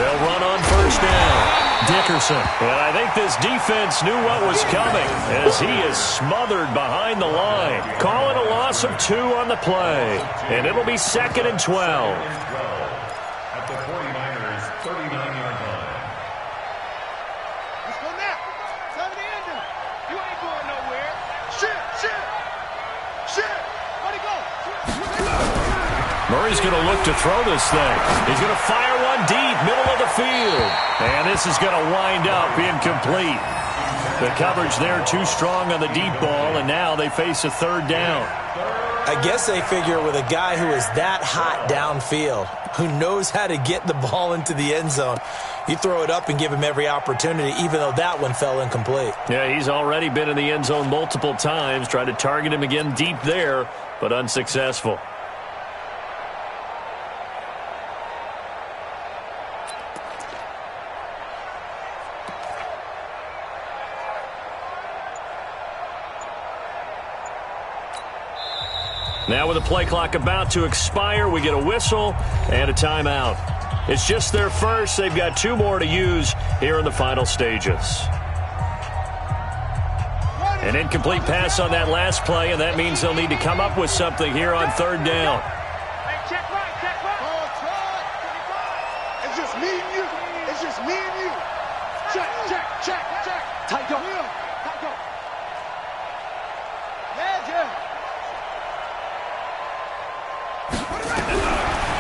They'll run on 1st down. Dickerson. And I think this defense knew what was coming as he is smothered behind the line. Call it a loss of 2 on the play. And it'll be 2nd and 12.
At the 49ers 39-yard line.
Let's go now. Time to end him. You ain't going nowhere. Shit. Where'd he go?
Murray's going to look to throw this thing. He's going to fire one deep, middle of the field. And this is going to wind up incomplete. The coverage there too strong on the deep ball, and now they face a 3rd down.
I guess they figure with a guy who is that hot downfield, who knows how to get the ball into the end zone, you throw it up and give him every opportunity, even though that one fell incomplete.
Yeah, he's already been in the end zone multiple times, tried to target him again deep there, but unsuccessful. Now with the play clock about to expire, we get a whistle and a timeout. It's just their first. They've got 2 more to use here in the final stages. An incomplete pass on that last play, and that means they'll need to come up with something here on 3rd down.
Hey, check right. It's just me and you. Check. Tight go. Yeah.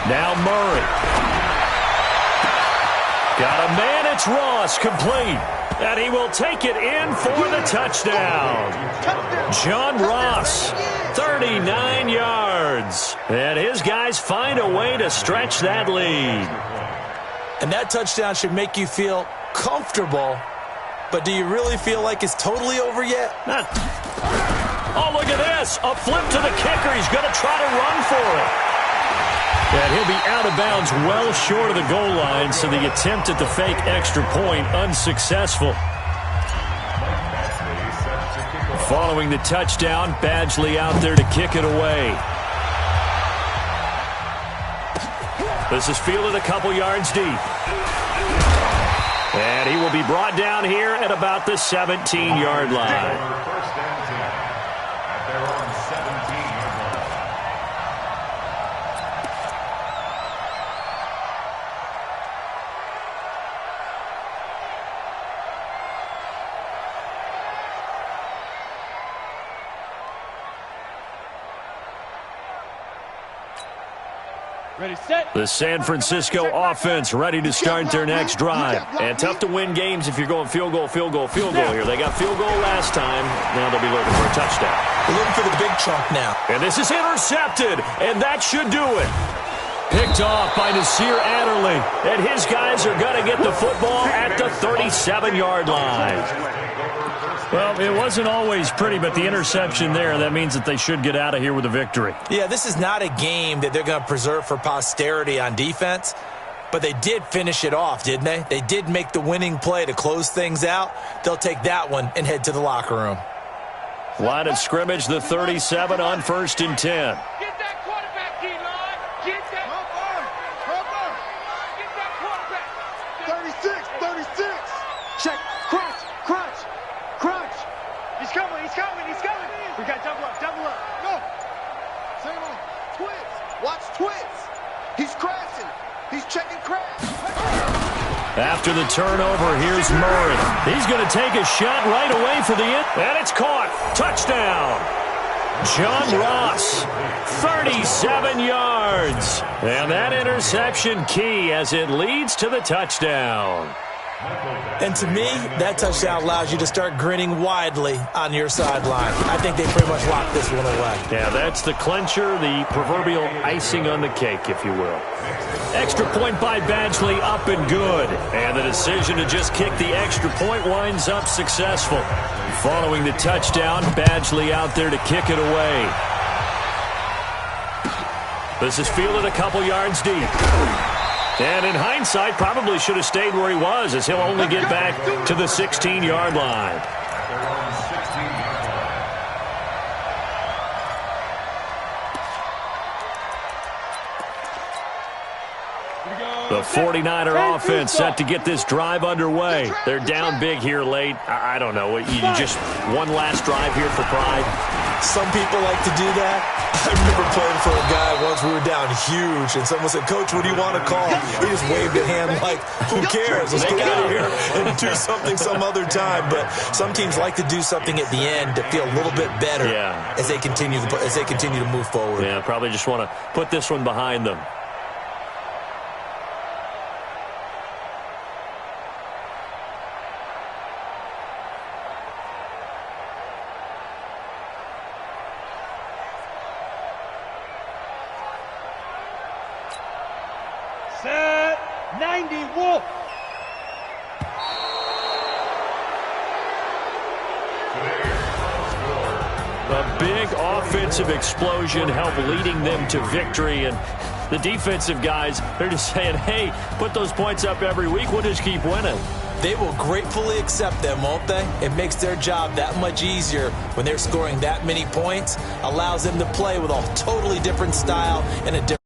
Now Murray. Got a man, it's Ross, complete. And he will take it in for the touchdown. John Ross, 39 yards. And his guys find a way to stretch that lead.
And that touchdown should make you feel comfortable, but do you really feel like it's totally over yet?
Oh, look at this. A flip to the kicker. He's going to try to run for it. And he'll be out of bounds well short of the goal line, so the attempt at the fake extra point unsuccessful. Following the touchdown, Badgley out there to kick it away. This is fielded a couple yards deep. And he will be brought down here at about the 17-yard line.
Ready, set.
The San Francisco offense ready to start their next drive. And tough to win games if you're going field goal here. They got field goal last time. Now they'll be looking for a touchdown.
We're looking for the big chunk now.
And this is intercepted, and that should do it. Picked off by Nasir Adderley. And his guys are going to get the football at the 37-yard line. Well, it wasn't always pretty, but the interception there, that means that they should get out of here with a victory.
Yeah, this is not a game that they're going to preserve for posterity on defense, but they did finish it off, didn't they? They did make the winning play to close things out. They'll take that one and head to the locker room.
Line of scrimmage, the 37 on 1st and 10.
Get that quarterback, D-line. Get that. Get that quarterback. 36. Check. Crunch. He's coming. We got double up. No. Same on. Twins. Watch twins. He's crashing. He's checking crash.
After the turnover, here's Murray. He's going to take a shot right away for the end. And it's caught. Touchdown. John Ross, 37 yards. And that interception key as it leads to the touchdown.
And to me, that touchdown allows you to start grinning widely on your sideline. I think they pretty much locked this one away.
Yeah, that's the clincher, the proverbial icing on the cake, if you will. Extra point by Badgley, up and good. And the decision to just kick the extra point winds up successful. Following the touchdown, Badgley out there to kick it away. This is fielded a couple yards deep. And in hindsight, probably should have stayed where he was, as he'll only get back to the 16-yard line. The 49er offense set to get this drive underway. They're down big here late. I don't know. You just one last drive here for pride?
Some people like to do that. I remember playing for a guy once. We were down huge, and someone said, "Coach, what do you want to call?" He just waved a hand like, who cares? Let's get out of here and do something some other time. But some teams like to do something at the end to feel a little bit better as they continue to move forward.
Yeah, probably just want to put this one behind them.
Set. 90, Wolf.
A big offensive explosion helped leading them to victory, and the defensive guys, they're just saying, hey, put those points up every week, we'll just keep winning.
They will gratefully accept them, won't they? It makes their job that much easier when they're scoring that many points, allows them to play with a totally different style and a different